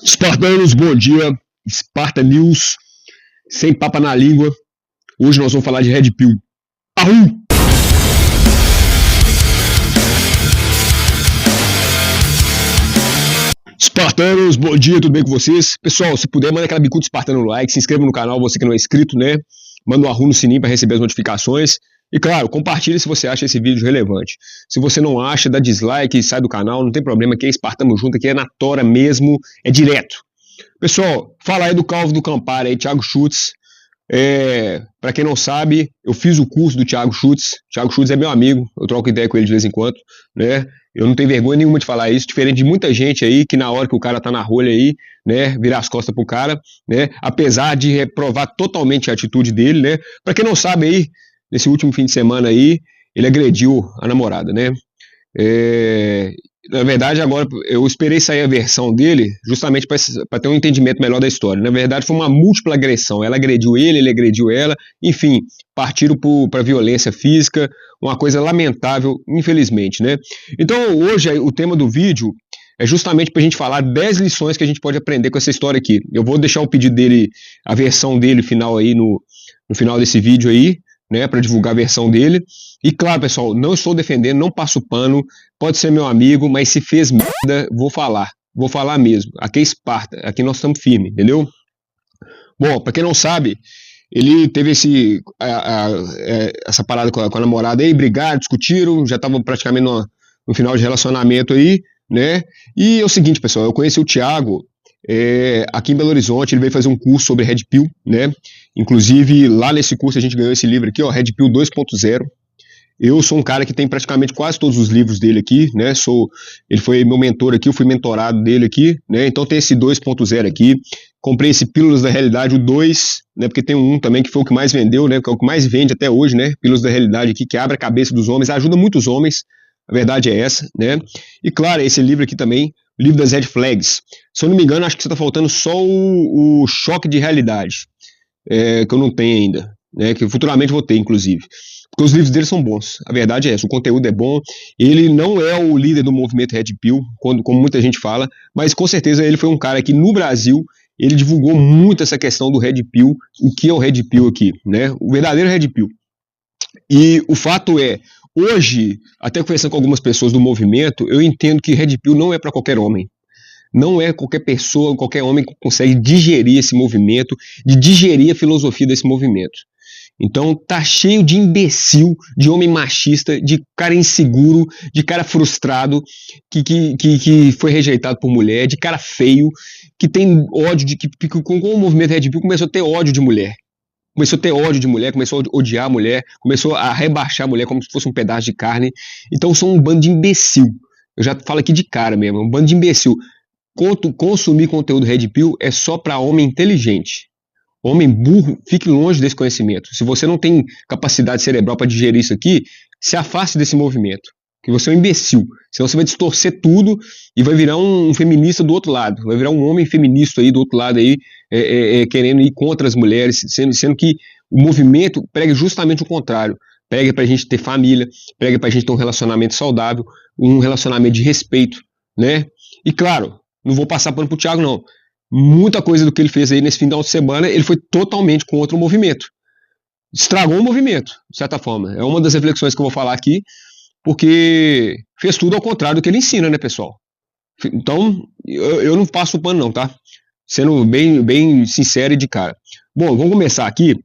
Espartanos, bom dia. Sparta News, sem papa na língua. Hoje nós vamos falar de Red Pill. Ahu! Espartanos, bom dia, tudo bem com vocês? Pessoal, se puder, manda aquela bicuda espartana no like, se inscreva no canal, você que não é inscrito, né? Manda um arru no sininho para receber as notificações. E claro, compartilhe se você acha esse vídeo relevante. Se você não acha, dá dislike e sai do canal, não tem problema, aqui é Espartano junto, aqui é na tora mesmo, é direto. Pessoal, fala aí do Calvo do Campari, aí, Thiago Schultz. Para quem não sabe, eu fiz o curso do Thiago Schultz. Thiago Schultz é meu amigo, eu troco ideia com ele de vez em quando, né? Eu não tenho vergonha nenhuma de falar isso, diferente de muita gente aí que na hora que o cara tá na rolha aí, né, virar as costas pro cara, né? Apesar de reprovar totalmente a atitude dele, né? Para quem não sabe aí, nesse último fim de semana aí, ele agrediu a namorada, né? Na verdade, agora eu esperei sair a versão dele justamente para ter um entendimento melhor da história. Na verdade, foi uma múltipla agressão. Ela agrediu ele agrediu ela, enfim, partiram para violência física, uma coisa lamentável, infelizmente, né? Então, hoje, o tema do vídeo é justamente para a gente falar 10 lições que a gente pode aprender com essa história aqui. Eu vou deixar o pedido dele, a versão dele final aí no final desse vídeo aí, né, para divulgar a versão dele. E claro, pessoal, não estou defendendo, não passo pano, pode ser meu amigo, mas se fez merda, vou falar mesmo. Aqui é Esparta, aqui nós estamos firmes, entendeu? Bom, para quem não sabe, ele teve essa parada com a namorada aí, brigaram, discutiram, já estavam praticamente no final de relacionamento aí, né? E é o seguinte, pessoal, eu conheci o Thiago aqui em Belo Horizonte, ele veio fazer um curso sobre Red Pill, né? Inclusive, lá nesse curso a gente ganhou esse livro aqui, ó, Red Pill 2.0. Eu sou um cara que tem praticamente quase todos os livros dele aqui, né? Ele foi meu mentor aqui, eu fui mentorado dele aqui, né? Então tem esse 2.0 aqui. Comprei esse Pílulas da Realidade, o 2, né? Porque tem um também que foi o que mais vendeu, né? Que é o que mais vende até hoje, né? Pílulas da Realidade aqui, que abre a cabeça dos homens, ajuda muitos homens, a verdade é essa, né? E claro, esse livro aqui também, o livro das Red Flags. Se eu não me engano, acho que você está faltando só o Choque de Realidade, que eu não tenho ainda, né? Que futuramente vou ter, inclusive. Porque os livros dele são bons, a verdade é essa, o conteúdo é bom, ele não é o líder do movimento Red Pill, como muita gente fala, mas com certeza ele foi um cara que no Brasil, ele divulgou muito essa questão do Red Pill, o que é o Red Pill aqui, né, o verdadeiro Red Pill. E o fato é, hoje, até conversando com algumas pessoas do movimento, eu entendo que Red Pill não é para qualquer homem. Não é qualquer pessoa, qualquer homem que consegue digerir esse movimento, de digerir a filosofia desse movimento. Então tá cheio de imbecil, de homem machista, de cara inseguro, de cara frustrado, que foi rejeitado por mulher, de cara feio, que tem ódio, com o movimento Red Pill começou a ter ódio de mulher. Começou a odiar a mulher, começou a rebaixar a mulher como se fosse um pedaço de carne. Então são um bando de imbecil. Eu já falo aqui de cara mesmo, um bando de imbecil. Consumir conteúdo Red Pill é só para homem inteligente. Homem burro, fique longe desse conhecimento. Se você não tem capacidade cerebral para digerir isso aqui, se afaste desse movimento. Que você é um imbecil. Senão você vai distorcer tudo e vai virar um feminista do outro lado. Vai virar um homem feminista aí do outro lado aí, querendo ir contra as mulheres, sendo que o movimento prega justamente o contrário. Prega pra gente ter família, prega pra gente ter um relacionamento saudável, um relacionamento de respeito, né? E claro, não vou passar pano pro Thiago, não. Muita coisa do que ele fez aí nesse final de semana, ele foi totalmente contra o movimento. Estragou o movimento, de certa forma. É uma das reflexões que eu vou falar aqui, porque fez tudo ao contrário do que ele ensina, né, pessoal? Então, eu não passo o pano não, tá? Sendo bem sincero e de cara. Bom, vamos começar aqui.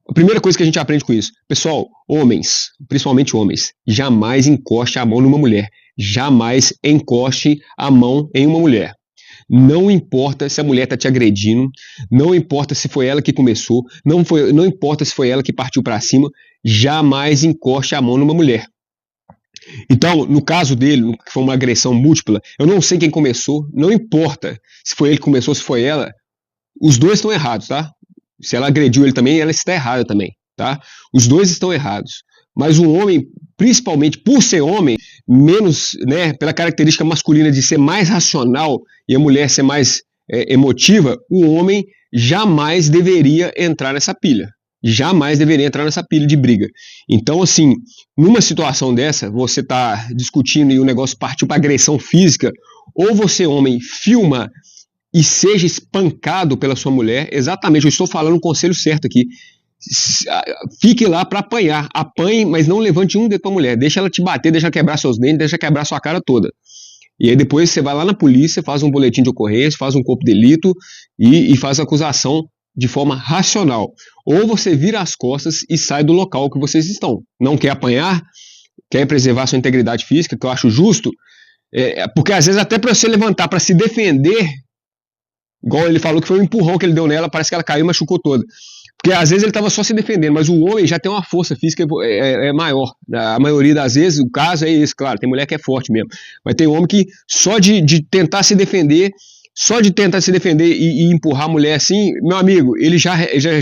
A primeira coisa que a gente aprende com isso. Pessoal, homens, principalmente homens, jamais encoste a mão numa mulher. Jamais encoste a mão em uma mulher. Não importa se a mulher está te agredindo, não importa se foi ela que começou, não importa se foi ela que partiu para cima, jamais encoste a mão numa mulher. Então, no caso dele, que foi uma agressão múltipla, eu não sei quem começou, não importa se foi ele que começou, se foi ela, os dois estão errados, tá? Se ela agrediu ele também, ela está errada também, tá? Os dois estão errados. Mas um homem, principalmente por ser homem, menos, né, pela característica masculina de ser mais racional e a mulher ser mais emotiva, o homem jamais deveria entrar nessa pilha. Jamais deveria entrar nessa pilha de briga. Então, assim, numa situação dessa, você tá discutindo e o negócio partiu para agressão física, ou você, homem, filma e seja espancado pela sua mulher, exatamente, eu estou falando o conselho certo aqui. Fique lá para apanhar, apanhe, mas não levante um dedo pra mulher, deixa ela te bater, deixa ela quebrar seus dentes, deixa ela quebrar sua cara toda. E aí depois você vai lá na polícia, faz um boletim de ocorrência, faz um corpo de delito e faz a acusação de forma racional. Ou você vira as costas e sai do local que vocês estão. Não quer apanhar, quer preservar sua integridade física, que eu acho justo, porque às vezes até para você levantar para se defender, igual ele falou que foi um empurrão que ele deu nela, parece que ela caiu e machucou toda. Porque às vezes ele estava só se defendendo, mas o homem já tem uma força física maior. A maioria das vezes, o caso é esse, claro, tem mulher que é forte mesmo. Mas tem homem que só de tentar se defender, e empurrar a mulher assim, meu amigo, ele já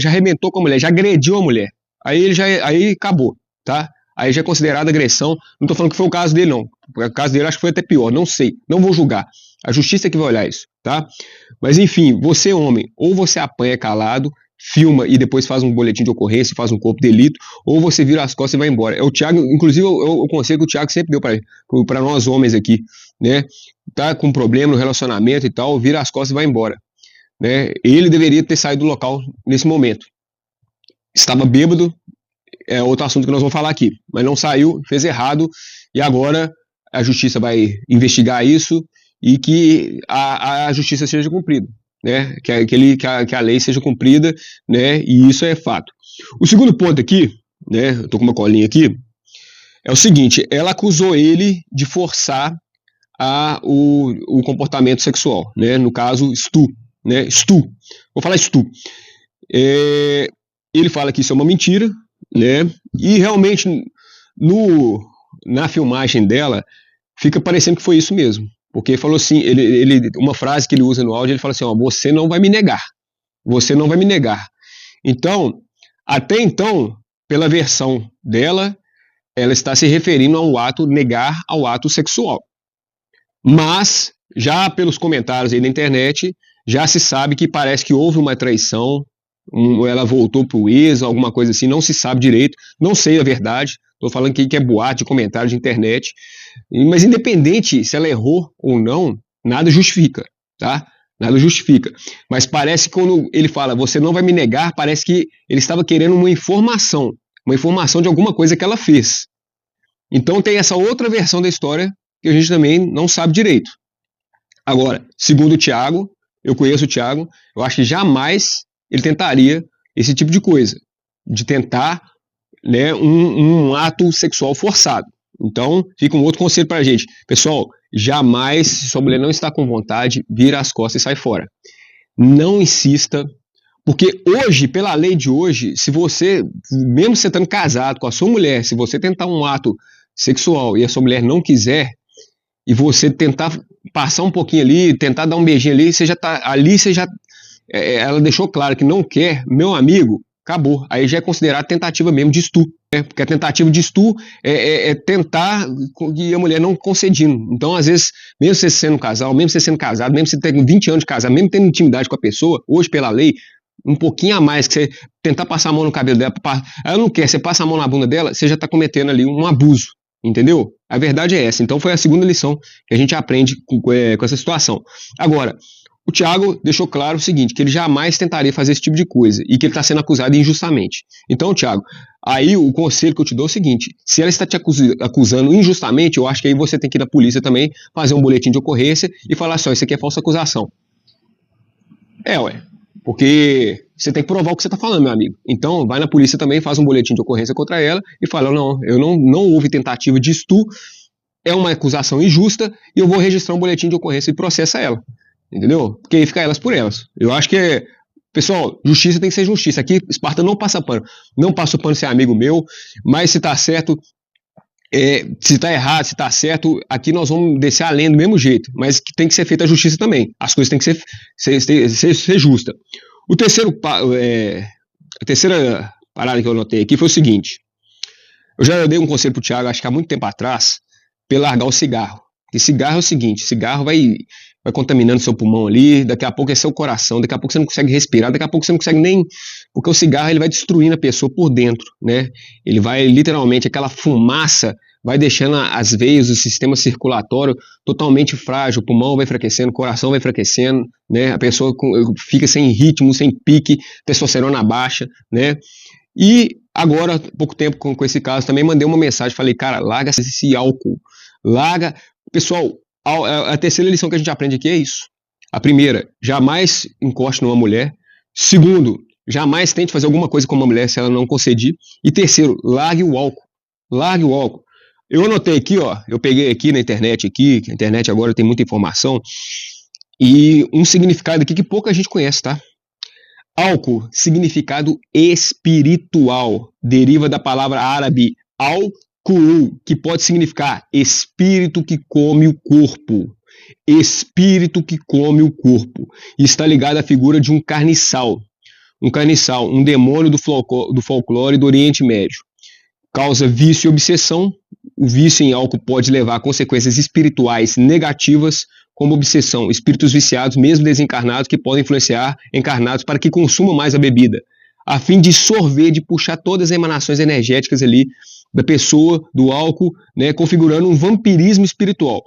arrebentou com a mulher, já agrediu a mulher. Aí acabou, tá? Aí já é considerado agressão. Não tô falando que foi o caso dele, não. O caso dele acho que foi até pior, não sei. Não vou julgar. A justiça é que vai olhar isso, tá? Mas enfim, você homem, ou você apanha calado, filma e depois faz um boletim de ocorrência, faz um corpo de delito, ou você vira as costas e vai embora. É o Thiago, inclusive o conselho que o Thiago sempre deu para nós homens aqui, né? Tá com problema no relacionamento e tal, vira as costas e vai embora, né? Ele deveria ter saído do local nesse momento. Estava bêbado, é outro assunto que nós vamos falar aqui, mas não saiu, fez errado e agora a justiça vai investigar isso e que a justiça seja cumprida. Né, que a lei seja cumprida, né, e isso é fato. O segundo ponto aqui, né, eu tô com uma colinha aqui, é o seguinte, ela acusou ele de forçar o comportamento sexual, né, no caso, vou falar estu. Ele fala que isso é uma mentira, né, e realmente na filmagem dela, fica parecendo que foi isso mesmo. Porque ele falou assim, uma frase que ele usa no áudio, ele fala assim, ó, você não vai me negar. Você não vai me negar. Então, até então, pela versão dela, ela está se referindo negar ao ato sexual. Mas, já pelos comentários aí na internet, já se sabe que parece que houve uma traição, ela voltou pro ex, alguma coisa assim, não se sabe direito, não sei a verdade, estou falando que é boato de comentário de internet, mas independente se ela errou ou não, nada justifica, tá? Nada justifica. Mas parece que quando ele fala, você não vai me negar, parece que ele estava querendo uma informação de alguma coisa que ela fez. Então tem essa outra versão da história que a gente também não sabe direito. Agora, segundo o Thiago, eu conheço o Thiago, eu acho que jamais ele tentaria esse tipo de coisa, de tentar, né, um ato sexual forçado. Então, fica um outro conselho pra gente. Pessoal, jamais, se sua mulher não está com vontade, vira as costas e sai fora. Não insista, porque hoje, pela lei de hoje, se você, mesmo você estando casado com a sua mulher, se você tentar um ato sexual e a sua mulher não quiser, e você tentar passar um pouquinho ali, tentar dar um beijinho ali, você já tá ali, ela deixou claro que não quer, meu amigo, acabou. Aí já é considerado tentativa mesmo de estupro, né? Porque a tentativa de estupro é tentar e a mulher não concedindo. Então, às vezes, mesmo você sendo casal, mesmo você sendo casado, mesmo você tendo 20 anos de casado, mesmo tendo intimidade com a pessoa, hoje pela lei, um pouquinho a mais, que você tentar passar a mão no cabelo dela, ela não quer, você passa a mão na bunda dela, você já está cometendo ali um abuso, entendeu? A verdade é essa. Então foi a segunda lição que a gente aprende com essa situação. Agora, o Thiago deixou claro o seguinte, que ele jamais tentaria fazer esse tipo de coisa e que ele está sendo acusado injustamente. Então, Thiago, aí o conselho que eu te dou é o seguinte, se ela está te acusando injustamente, eu acho que aí você tem que ir na polícia também, fazer um boletim de ocorrência e falar assim, ó, isso aqui é falsa acusação. Porque você tem que provar o que você está falando, meu amigo. Então, vai na polícia também, faz um boletim de ocorrência contra ela e fala, não, não houve tentativa de estupro, é uma acusação injusta e eu vou registrar um boletim de ocorrência e processa ela. Entendeu? Porque aí fica elas por elas. Eu acho que, pessoal, justiça tem que ser justiça. Aqui, Esparta não passa pano. Não passa pano se é amigo meu, mas se tá certo, se tá errado, se tá certo, aqui nós vamos descer além do mesmo jeito. Mas que tem que ser feita a justiça também. As coisas têm que ser justa. A terceira parada que eu anotei aqui foi o seguinte. Eu já dei um conselho pro Thiago, acho que há muito tempo atrás, pra largar o cigarro. Porque cigarro é o seguinte, cigarro vai vai contaminando seu pulmão ali, daqui a pouco é seu coração, daqui a pouco você não consegue respirar, daqui a pouco você não consegue nem... Porque o cigarro ele vai destruindo a pessoa por dentro, né? Ele vai literalmente, aquela fumaça vai deixando as veias, o sistema circulatório totalmente frágil, o pulmão vai enfraquecendo, o coração vai enfraquecendo, né? A pessoa fica sem ritmo, sem pique, testosterona baixa, né? E agora, há pouco tempo com esse caso, também mandei uma mensagem, falei, cara, larga esse álcool, larga... Pessoal, a terceira lição que a gente aprende aqui é isso. A primeira, jamais encoste numa mulher. Segundo, jamais tente fazer alguma coisa com uma mulher se ela não concedir. E terceiro, largue o álcool. Largue o álcool. Eu anotei aqui, ó, eu peguei aqui na internet, que a internet agora tem muita informação, e um significado aqui que pouca gente conhece, tá? Álcool, significado espiritual, deriva da palavra árabe al-Qul, que pode significar espírito que come o corpo. Espírito que come o corpo. E está ligado à figura de um carniçal. Um demônio do folclore do Oriente Médio. Causa vício e obsessão. O vício em álcool pode levar a consequências espirituais negativas, como obsessão, espíritos viciados, mesmo desencarnados, que podem influenciar encarnados para que consumam mais a bebida, a fim de sorver, de puxar todas as emanações energéticas ali da pessoa, do álcool, né, configurando um vampirismo espiritual.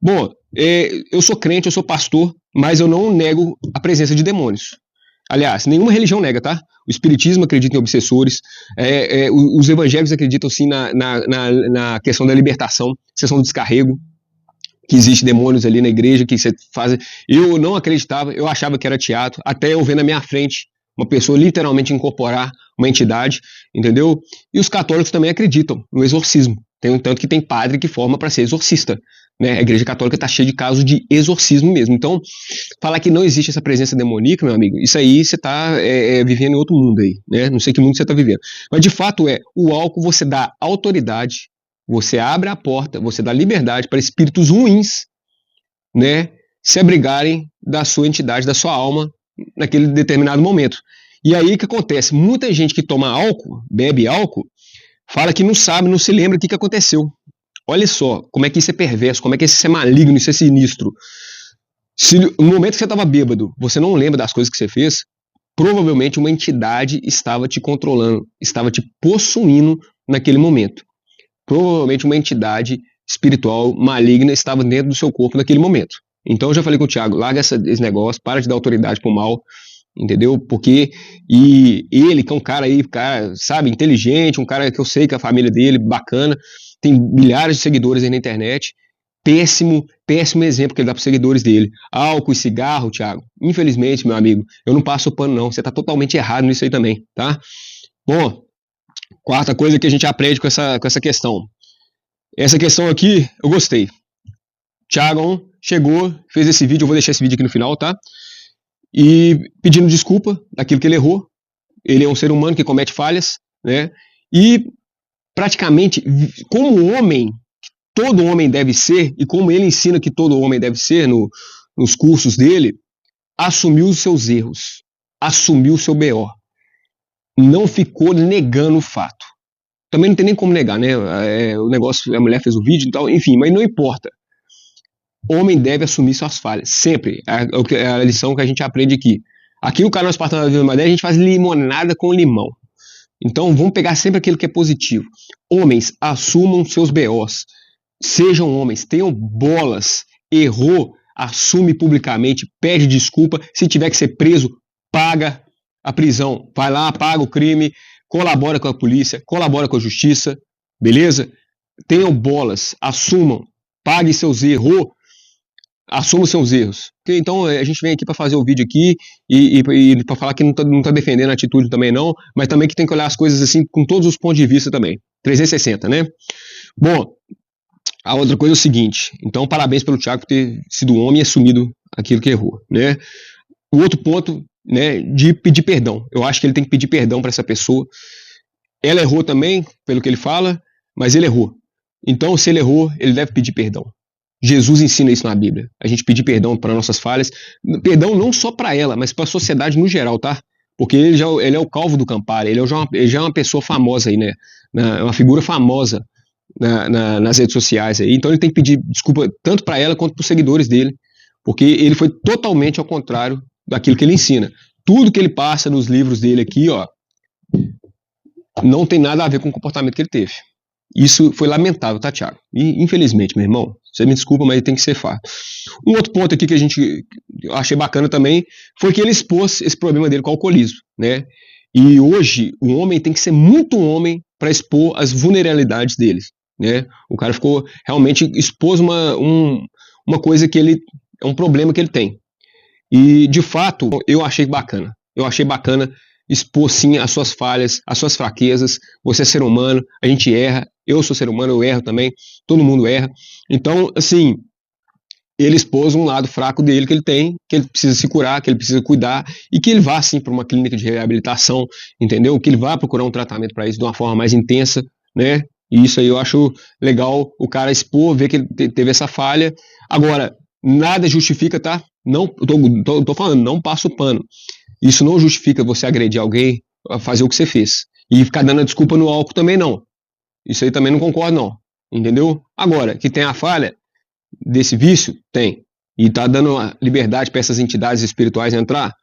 Bom, eu sou crente, eu sou pastor, mas eu não nego a presença de demônios. Aliás, nenhuma religião nega, tá? O espiritismo acredita em obsessores, os evangélicos acreditam sim na questão da libertação, questão do descarrego, que existe demônios ali na igreja, que você faz... Eu não acreditava, eu achava que era teatro, até eu ver na minha frente uma pessoa literalmente incorporar uma entidade, entendeu? E os católicos também acreditam no exorcismo. Tem um tanto que tem padre que forma para ser exorcista, né? A igreja católica está cheia de casos de exorcismo mesmo. Então, falar que não existe essa presença demoníaca, meu amigo, isso aí você está vivendo em outro mundo aí, né? Não sei que mundo você está vivendo. Mas de fato o álcool você dá autoridade, você abre a porta, você dá liberdade para espíritos ruins, né, se abrigarem da sua entidade, da sua alma, naquele determinado momento. E aí o que acontece? Muita gente que toma álcool, bebe álcool, fala que não sabe, não se lembra o que aconteceu. Olha só, como é que isso é perverso, como é que isso é maligno, isso é sinistro. Se no momento que você estava bêbado, você não lembra das coisas que você fez, provavelmente uma entidade estava te controlando, estava te possuindo naquele momento. Provavelmente uma entidade espiritual maligna estava dentro do seu corpo naquele momento. Então eu já falei com o Thiago, larga esse negócio, para de dar autoridade pro mal, entendeu? Porque ele, que é um cara aí, sabe, inteligente, um cara que eu sei que a família dele, bacana, tem milhares de seguidores aí na internet, péssimo exemplo que ele dá para os seguidores dele. Álcool e cigarro, Thiago, infelizmente, meu amigo, eu não passo o pano não, você tá totalmente errado nisso aí também, tá? Bom, quarta coisa que a gente aprende com essa questão. Essa questão aqui, eu gostei. Thiago chegou, fez esse vídeo, eu vou deixar esse vídeo aqui no final, tá? E pedindo desculpa daquilo que ele errou. Ele é um ser humano que comete falhas, né? E praticamente, como homem, todo homem deve ser, e como ele ensina que todo homem deve ser nos cursos dele, assumiu os seus erros, assumiu o seu BO. Não ficou negando o fato. Também não tem nem como negar, né? O negócio, a mulher fez o vídeo e tal, enfim, mas não importa. Homem deve assumir suas falhas, sempre. É a lição que a gente aprende aqui. Aqui no canal Espartano da Vila Madeira a gente faz limonada com limão. Então vamos pegar sempre aquilo que é positivo. Homens, assumam seus BOs. Sejam homens, tenham bolas. Errou, assume publicamente, pede desculpa. Se tiver que ser preso, paga a prisão. Vai lá, paga o crime, colabora com a polícia, colabora com a justiça, beleza? Tenham bolas, assumam, pague seus erros, assumam seus erros. Então a gente vem aqui para fazer o vídeo aqui e para falar que não tá defendendo a atitude também não, mas também que tem que olhar as coisas assim com todos os pontos de vista também. 360, né? Bom, a outra coisa é o seguinte, então parabéns pelo Thiago por ter sido homem e assumido aquilo que errou, né? O outro ponto, né, de pedir perdão. Eu acho que ele tem que pedir perdão para essa pessoa. Ela errou também, pelo que ele fala, mas ele errou. Então, se ele errou, ele deve pedir perdão. Jesus ensina isso na Bíblia. A gente pedir perdão para nossas falhas. Perdão não só para ela, mas para a sociedade no geral, tá? Porque ele é o Calvo do Campari, ele já é uma pessoa famosa aí, né? Uma figura famosa nas redes sociais aí. Então ele tem que pedir desculpa tanto para ela quanto para os seguidores dele. porque ele foi totalmente ao contrário daquilo que ele ensina. Tudo que ele passa nos livros dele aqui, ó, não tem nada a ver com o comportamento que ele teve. Isso foi lamentável, tá, Thiago? E, infelizmente, meu irmão, você me desculpa, mas tem que ser fato. Um outro ponto aqui que eu achei bacana também foi que ele expôs esse problema dele com o alcoolismo, né? E hoje, o homem tem que ser muito homem para expor as vulnerabilidades dele, né? O cara ficou, realmente, expôs uma coisa que ele, é um problema que ele tem. E, de fato, eu achei bacana. Eu achei bacana expor, sim, as suas falhas, as suas fraquezas. Você é ser humano, a gente erra. Eu sou ser humano, eu erro também. Todo mundo erra. Então, assim, ele expôs um lado fraco dele que ele tem, que ele precisa se curar, que ele precisa cuidar, e que ele vá, sim, para uma clínica de reabilitação, entendeu? Que ele vá procurar um tratamento para isso de uma forma mais intensa, né? E isso aí eu acho legal, o cara expor, ver que ele teve essa falha. Agora, nada justifica, tá? Não, tô falando, não passa o pano. Isso não justifica você agredir alguém, fazer o que você fez. E ficar dando a desculpa no álcool também não. Isso aí também não concordo, não. Entendeu? Agora, que tem a falha desse vício? Tem. E tá dando liberdade para essas entidades espirituais entrar?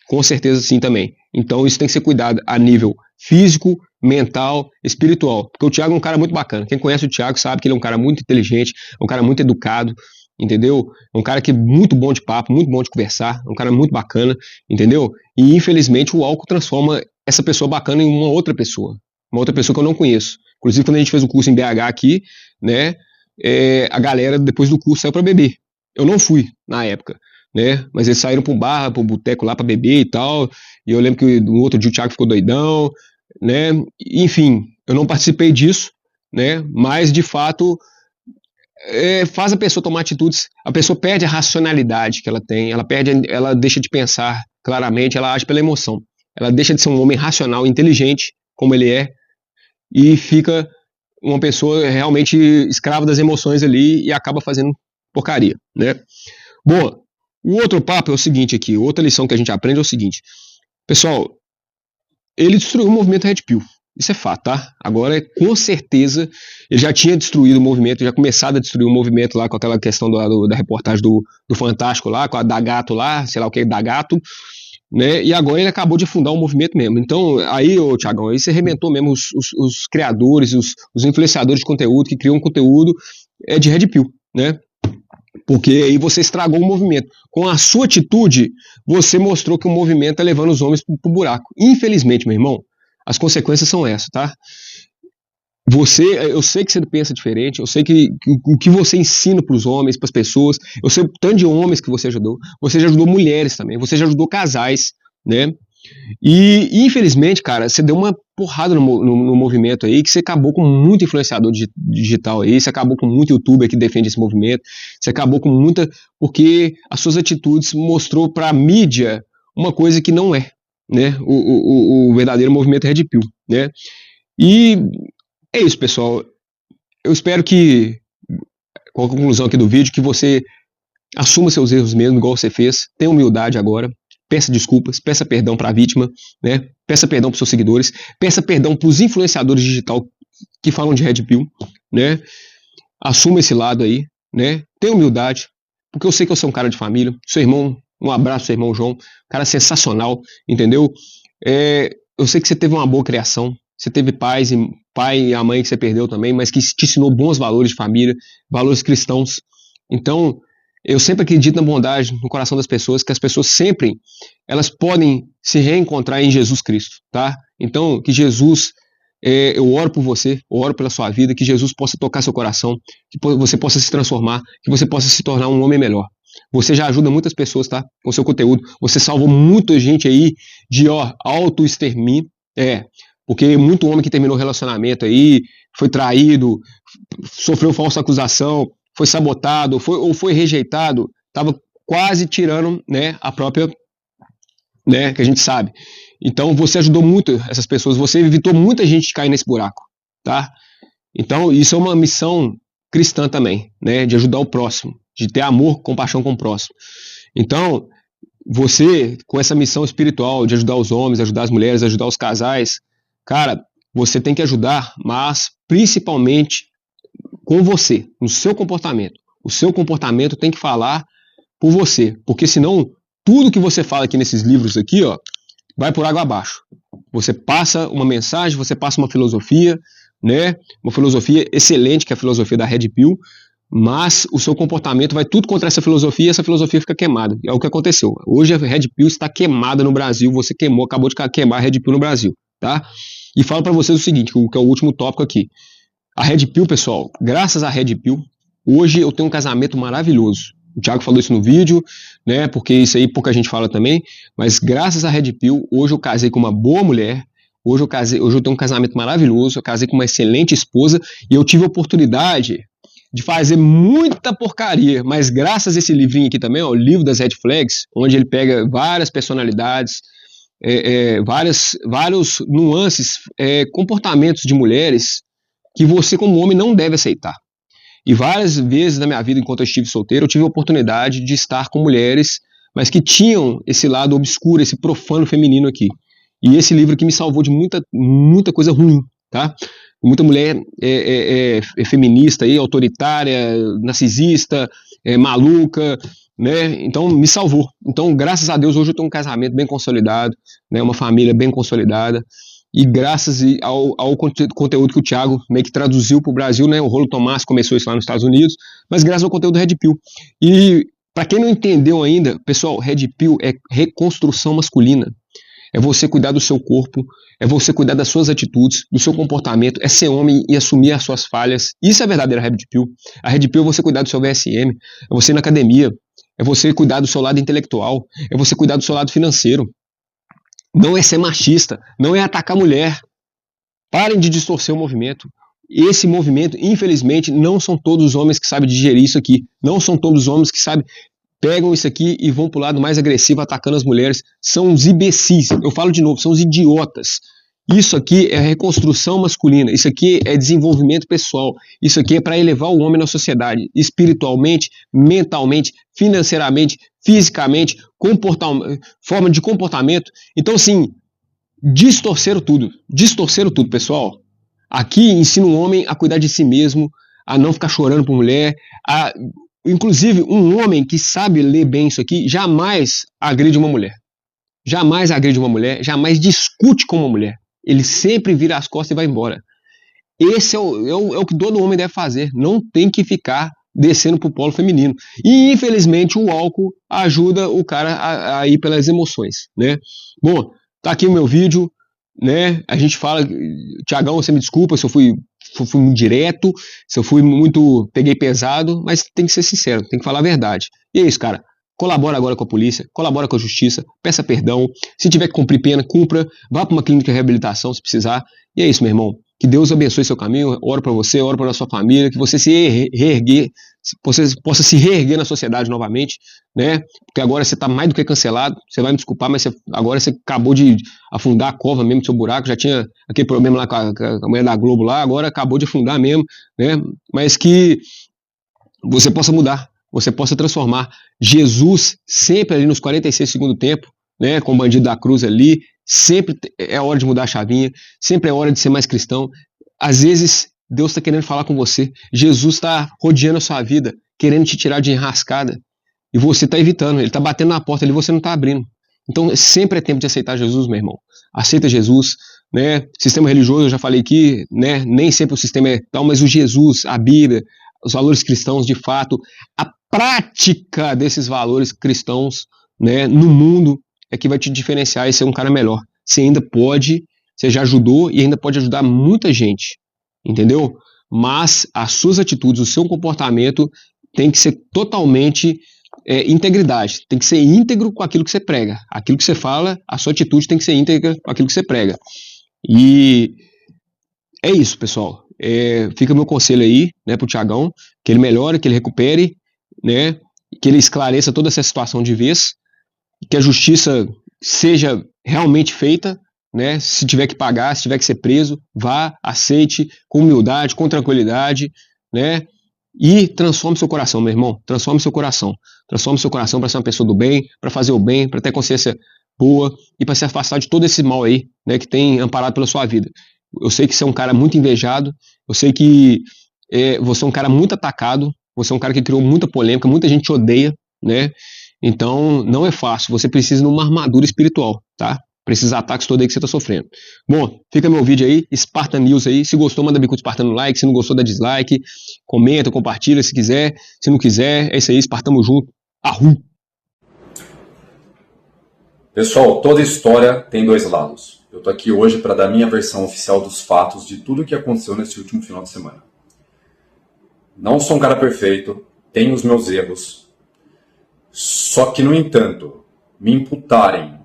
Com certeza sim também. Então isso tem que ser cuidado a nível físico, mental, espiritual. Porque o Thiago é um cara muito bacana. Quem conhece o Thiago sabe que ele é um cara muito inteligente, um cara muito educado, entendeu? É um cara que é muito bom de papo, muito bom de conversar, um cara muito bacana, entendeu? E infelizmente o álcool transforma essa pessoa bacana em uma outra pessoa que eu não conheço. Inclusive quando a gente fez o curso em BH aqui, né, a galera depois do curso saiu para beber. Eu não fui na época, né, mas eles saíram pro bar, pro boteco lá para beber e tal, e eu lembro que no outro dia o Thiago ficou doidão, né, enfim, eu não participei disso, né, mas de fato faz a pessoa tomar atitudes, a pessoa perde a racionalidade que ela tem, ela deixa de pensar claramente, ela age pela emoção, ela deixa de ser um homem racional, inteligente, como ele é, e fica uma pessoa realmente escrava das emoções ali e acaba fazendo porcaria, né? Bom, o outro papo é o seguinte aqui, outra lição que a gente aprende é o seguinte, pessoal, ele destruiu o movimento Red Pill. Isso é fato, tá? Agora, com certeza, ele já tinha destruído o movimento, já começado a destruir o movimento lá com aquela questão da reportagem do Fantástico lá, com a da Gato lá, sei lá o que, da Gato, né? E agora ele acabou de fundar um movimento mesmo. Então, aí, ô Thiagão, aí você arrebentou mesmo os criadores, os influenciadores de conteúdo que criam conteúdo de Red Pill, né? Porque aí você estragou o movimento. Com a sua atitude, você mostrou que o movimento está levando os homens pro buraco. Infelizmente, meu irmão, as consequências são essas, tá? Eu sei que você pensa diferente, eu sei que o que você ensina para os homens, para as pessoas, eu sei o tanto de homens que você já ajudou mulheres também, você já ajudou casais, né? E infelizmente, cara, você deu uma porrada no movimento aí, que você acabou com muito influenciador digital aí, você acabou com muito youtuber que defende esse movimento, você acabou com muita, porque as suas atitudes mostrou para a mídia uma coisa que não é, né? O verdadeiro movimento Red Pill, né? E é isso, pessoal. Eu espero que, com a conclusão aqui do vídeo, que você assuma seus erros mesmo, igual você fez, tenha humildade agora, peça desculpas, peça perdão para a vítima, né? Peça perdão para os seus seguidores, peça perdão para os influenciadores digital que falam de Red Pill, né? Assuma esse lado aí, né? Tenha humildade, porque eu sei que eu sou um cara de família, seu irmão, um abraço, seu irmão João, cara sensacional, entendeu? Eu sei que você teve uma boa criação, você teve pai e a mãe que você perdeu também, mas que te ensinou bons valores de família, valores cristãos. Então, eu sempre acredito na bondade no coração das pessoas, que as pessoas sempre, elas podem se reencontrar em Jesus Cristo, tá? Então, que Jesus, eu oro por você, eu oro pela sua vida, que Jesus possa tocar seu coração, que você possa se transformar, que você possa se tornar um homem melhor. Você já ajuda muitas pessoas, tá? Com seu conteúdo, você salvou muita gente aí de, autoextermínio, porque muito homem que terminou relacionamento aí, foi traído, sofreu falsa acusação, foi sabotado, ou foi rejeitado, estava quase tirando, né, a própria, né, que a gente sabe. Então você ajudou muito essas pessoas, você evitou muita gente de cair nesse buraco, tá? Então isso é uma missão cristã também, né, de ajudar o próximo, de ter amor, compaixão com o próximo. Então, você, com essa missão espiritual de ajudar os homens, ajudar as mulheres, ajudar os casais, cara, você tem que ajudar, mas principalmente com você, no seu comportamento. O seu comportamento tem que falar por você, porque senão tudo que você fala aqui nesses livros aqui, ó, vai por água abaixo. Você passa uma mensagem, você passa uma filosofia, né? Uma filosofia excelente, que é a filosofia da Red Pill, mas o seu comportamento vai tudo contra essa filosofia e essa filosofia fica queimada. É o que aconteceu. Hoje a Red Pill está queimada no Brasil, você queimou, acabou de queimar a Red Pill no Brasil, tá? E falo para vocês o seguinte, que é o último tópico aqui. A Red Pill, pessoal, graças à Red Pill, hoje eu tenho um casamento maravilhoso. O Thiago falou isso no vídeo, né? Porque isso aí pouca gente fala também. Mas graças à Red Pill, hoje eu casei com uma boa mulher. Hoje eu tenho um casamento maravilhoso. Eu casei com uma excelente esposa e eu tive a oportunidade de fazer muita porcaria. Mas graças a esse livrinho aqui também, ó, o livro das Red Flags, onde ele pega várias personalidades, vários nuances, comportamentos de mulheres que você como homem não deve aceitar. E várias vezes na minha vida, enquanto eu estive solteiro, eu tive a oportunidade de estar com mulheres, mas que tinham esse lado obscuro, esse profano feminino aqui. E esse livro aqui me salvou de muita coisa ruim, tá? Muita mulher feminista, autoritária, narcisista, maluca, né? Então me salvou. Então, graças a Deus, hoje eu tenho um casamento bem consolidado, né? Uma família bem consolidada. E graças ao conteúdo que o Thiago meio que traduziu para o Brasil, né? O Rolo Tomás começou isso lá nos Estados Unidos, mas graças ao conteúdo do Red Pill. E para quem não entendeu ainda, pessoal, Red Pill é reconstrução masculina. É você cuidar do seu corpo, é você cuidar das suas atitudes, do seu comportamento, é ser homem e assumir as suas falhas. Isso é a verdadeira Red Pill. A Red Pill é você cuidar do seu VSM, é você ir na academia, é você cuidar do seu lado intelectual, é você cuidar do seu lado financeiro. Não é ser machista, não é atacar a mulher. Parem de distorcer o movimento. Esse movimento, infelizmente, não são todos os homens que sabem digerir isso aqui. Não são todos os homens que sabem, pegam isso aqui e vão pro lado mais agressivo, atacando as mulheres. São os imbecis. Eu falo de novo, são os idiotas. Isso aqui é reconstrução masculina. Isso aqui é desenvolvimento pessoal. Isso aqui é para elevar o homem na sociedade, espiritualmente, mentalmente, financeiramente, fisicamente, forma de comportamento. Então, assim, distorceram tudo, pessoal. Aqui ensina um homem a cuidar de si mesmo, a não ficar chorando por mulher, inclusive um homem que sabe ler bem isso aqui, jamais agride uma mulher. Jamais agride uma mulher, jamais discute com uma mulher. Ele sempre vira as costas e vai embora. Esse é o que todo homem deve fazer. Não tem que ficar descendo pro polo feminino. E, infelizmente, o álcool ajuda o cara a ir pelas emoções, né? Bom, tá aqui o meu vídeo, né? A gente fala... Thiagão, você me desculpa se eu fui muito direto, se eu peguei pesado, mas tem que ser sincero, tem que falar a verdade. E é isso, cara. Colabora agora com a polícia, colabora com a justiça, peça perdão. Se tiver que cumprir pena, cumpra. Vá para uma clínica de reabilitação se precisar. E é isso, meu irmão. Que Deus abençoe seu caminho. Oro para você, oro para a sua família. Que você possa se reerguer na sociedade novamente, né? Porque agora você está mais do que cancelado. Você vai me desculpar, mas agora você acabou de afundar a cova mesmo do seu buraco. Já tinha aquele problema lá com a mulher da Globo lá. Agora acabou de afundar mesmo, né? Mas que você possa mudar. Você possa transformar. Jesus, sempre ali nos 46 segundos do tempo, né, com o bandido da cruz ali, sempre é hora de mudar a chavinha, sempre é hora de ser mais cristão. Às vezes, Deus está querendo falar com você. Jesus está rodeando a sua vida, querendo te tirar de enrascada, e você está evitando. Ele está batendo na porta ali e você não está abrindo. Então, sempre é tempo de aceitar Jesus, meu irmão. Aceita Jesus, né? Sistema religioso, eu já falei aqui, né? Nem sempre o sistema é tal, mas o Jesus, a Bíblia, os valores cristãos, de fato, a prática desses valores cristãos, né, no mundo é que vai te diferenciar e ser um cara melhor. Você já ajudou e ainda pode ajudar muita gente, entendeu? Mas as suas atitudes, o seu comportamento tem que ser totalmente integridade, tem que ser íntegro com aquilo que você prega. Aquilo que você fala, a sua atitude tem que ser íntegra com aquilo que você prega. E é isso, pessoal. Fica meu conselho aí, né, pro Thiagão, que ele melhore, que ele recupere, né, que ele esclareça toda essa situação de vez, que a justiça seja realmente feita, né, se tiver que pagar, se tiver que ser preso, vá, aceite, com humildade, com tranquilidade, né, e transforme seu coração, meu irmão, transforme seu coração para ser uma pessoa do bem, para fazer o bem, para ter consciência boa e para se afastar de todo esse mal aí, né, que tem amparado pela sua vida. Eu sei que você é um cara muito invejado, eu sei que você é um cara muito atacado, você é um cara que criou muita polêmica, muita gente te odeia, né? Então, não é fácil. Você precisa de uma armadura espiritual, tá? Para esses ataques todos aí que você tá sofrendo. Bom, fica meu vídeo aí, Spartan News aí. Se gostou, manda bico de Spartan no like. Se não gostou, dá dislike. Comenta, compartilha se quiser. Se não quiser, é isso aí, Spartamo junto. Arru! Pessoal, toda história tem dois lados. Eu tô aqui hoje para dar minha versão oficial dos fatos de tudo o que aconteceu nesse último final de semana. Não sou um cara perfeito, tenho os meus erros. Só que, no entanto, me imputarem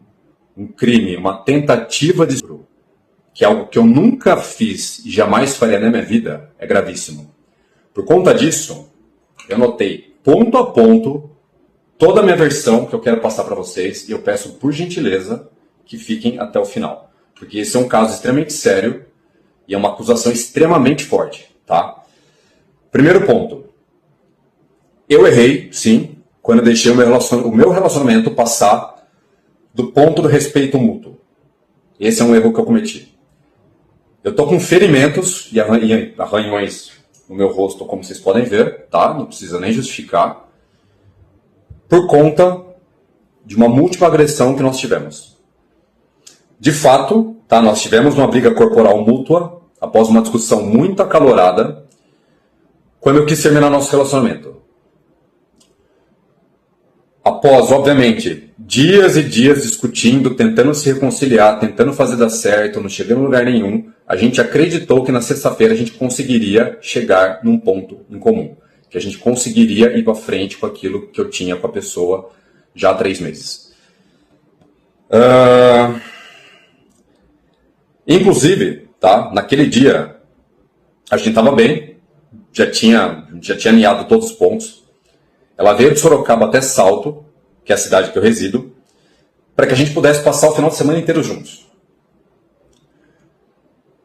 um crime, uma tentativa de estupro, que é algo que eu nunca fiz e jamais faria na minha vida, é gravíssimo. Por conta disso, eu notei ponto a ponto toda a minha versão que eu quero passar para vocês e eu peço, por gentileza, que fiquem até o final. Porque esse é um caso extremamente sério e é uma acusação extremamente forte, tá? Primeiro ponto. Eu errei, sim, quando eu deixei o meu relacionamento passar do ponto do respeito mútuo. Esse é um erro que eu cometi. Eu tô com ferimentos e arranhões no meu rosto, como vocês podem ver, tá? Não precisa nem justificar. Por conta de uma múltipla agressão que nós tivemos. De fato, tá? Nós tivemos uma briga corporal mútua após uma discussão muito acalorada quando eu quis terminar nosso relacionamento. Após, obviamente, dias e dias discutindo, tentando se reconciliar, tentando fazer dar certo, não chegando em lugar nenhum, a gente acreditou que na sexta-feira a gente conseguiria chegar num ponto em comum. Que a gente conseguiria ir para frente com aquilo que eu tinha com a pessoa já há 3 meses. Inclusive, tá, naquele dia, a gente estava bem, já tinha alinhado todos os pontos. Ela veio de Sorocaba até Salto, que é a cidade que eu resido, para que a gente pudesse passar o final de semana inteiro juntos.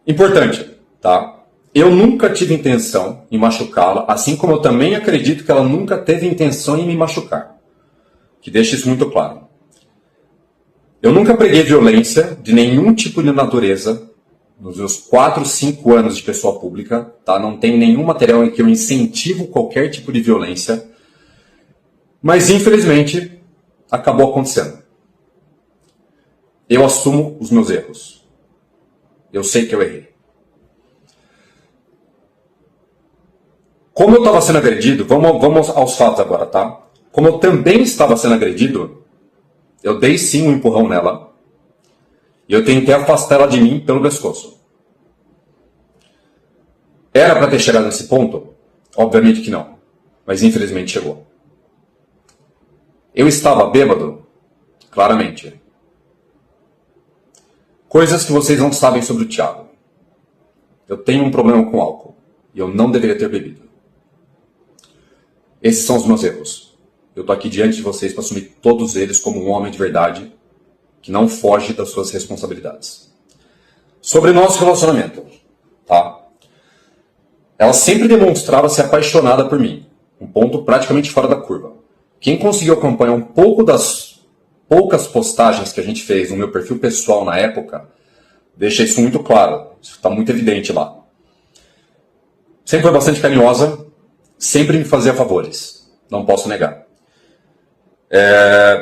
Importante, tá? Eu nunca tive intenção em machucá-la, assim como eu também acredito que ela nunca teve intenção em me machucar. Que deixe isso muito claro. Eu nunca preguei violência de nenhum tipo de natureza nos meus 4, 5 anos de pessoa pública, tá? Não tem nenhum material em que eu incentivo qualquer tipo de violência. Mas, infelizmente, acabou acontecendo. Eu assumo os meus erros. Eu sei que eu errei. Como eu estava sendo agredido, vamos aos fatos agora, tá? Como eu também estava sendo agredido, eu dei sim um empurrão nela. E eu tentei afastar ela de mim pelo pescoço. Era para ter chegado nesse ponto? Obviamente que não. Mas infelizmente chegou. Eu estava bêbado? Claramente. Coisas que vocês não sabem sobre o Thiago. Eu tenho um problema com álcool. E eu não deveria ter bebido. Esses são os meus erros. Eu estou aqui diante de vocês para assumir todos eles como um homem de verdade que não foge das suas responsabilidades. Sobre nosso relacionamento, tá? Ela sempre demonstrava ser apaixonada por mim. Um ponto praticamente fora da curva. Quem conseguiu acompanhar um pouco das poucas postagens que a gente fez no meu perfil pessoal na época, deixa isso muito claro. Isso está muito evidente lá. Sempre foi bastante carinhosa, sempre me fazia favores. Não posso negar.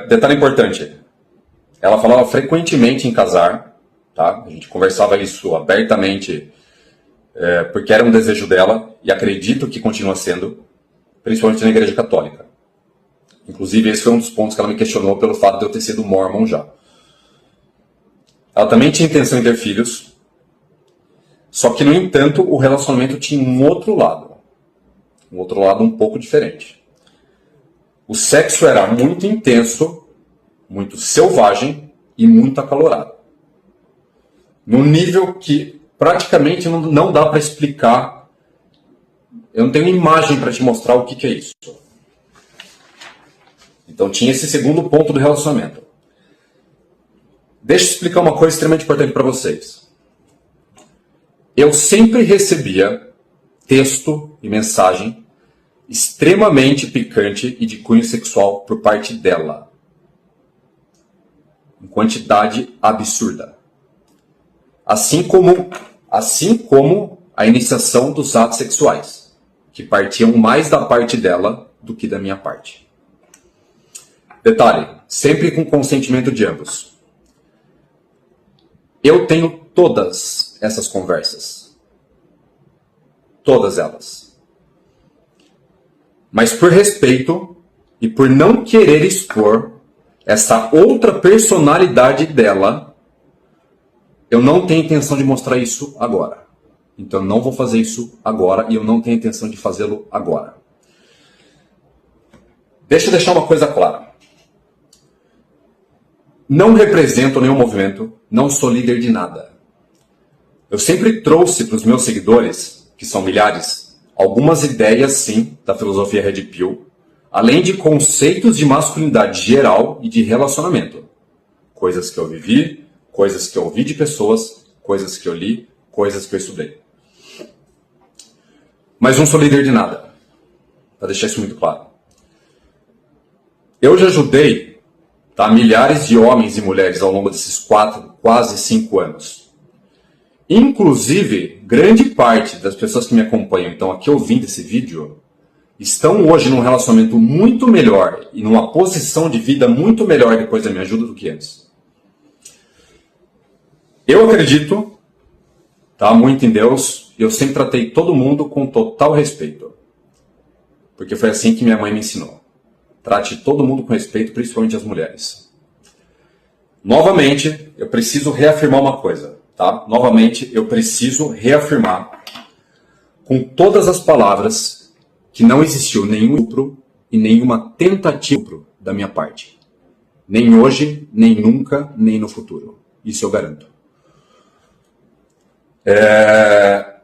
Detalhe importante. Ela falava frequentemente em casar. Tá? A gente conversava isso abertamente, porque era um desejo dela, e acredito que continua sendo, principalmente na Igreja Católica. Inclusive, esse foi um dos pontos que ela me questionou pelo fato de eu ter sido mormon já. Ela também tinha intenção em ter filhos, só que, no entanto, o relacionamento tinha um outro lado um pouco diferente. O sexo era muito intenso, muito selvagem e muito acalorado. Num nível que praticamente não dá para explicar. Eu não tenho imagem para te mostrar o que é isso. Então tinha esse segundo ponto do relacionamento. Deixa eu explicar uma coisa extremamente importante para vocês. Eu sempre recebia texto e mensagem extremamente picante e de cunho sexual por parte dela. Em quantidade absurda. Assim como a iniciação dos atos sexuais, que partiam mais da parte dela do que da minha parte. Detalhe, sempre com consentimento de ambos. Eu tenho todas essas conversas. Todas elas. Mas por respeito e por não querer expor essa outra personalidade dela, eu não tenho intenção de mostrar isso agora. Então eu não vou fazer isso agora e eu não tenho intenção de fazê-lo agora. Deixa eu deixar uma coisa clara. Não represento nenhum movimento, não sou líder de nada. Eu sempre trouxe para os meus seguidores, que são milhares, algumas ideias, sim, da filosofia Red Pill, além de conceitos de masculinidade geral e de relacionamento. Coisas que eu vivi, coisas que eu ouvi de pessoas, coisas que eu li, coisas que eu estudei. Mas não sou líder de nada, para deixar isso muito claro. Eu já ajudei milhares de homens e mulheres ao longo desses 4, quase 5 anos. Inclusive, grande parte das pessoas que me acompanham, então aqui ouvindo esse vídeo, estão hoje num relacionamento muito melhor e numa posição de vida muito melhor depois da minha ajuda do que antes. Eu acredito, muito em Deus, e eu sempre tratei todo mundo com total respeito. Porque foi assim que minha mãe me ensinou. Trate todo mundo com respeito, principalmente as mulheres. Novamente, eu preciso reafirmar uma coisa. Novamente, eu preciso reafirmar com todas as palavras que não existiu nenhum lucro e nenhuma tentativa da minha parte. Nem hoje, nem nunca, nem no futuro. Isso eu garanto. É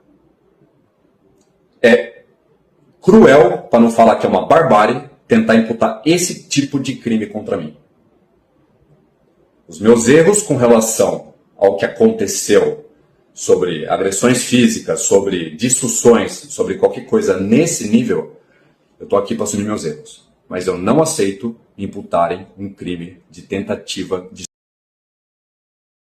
cruel, para não falar que é uma barbárie, tentar imputar esse tipo de crime contra mim. Os meus erros com relação ao que aconteceu sobre agressões físicas, sobre discussões, sobre qualquer coisa nesse nível, eu estou aqui para assumir meus erros. Mas eu não aceito imputarem um crime de tentativa de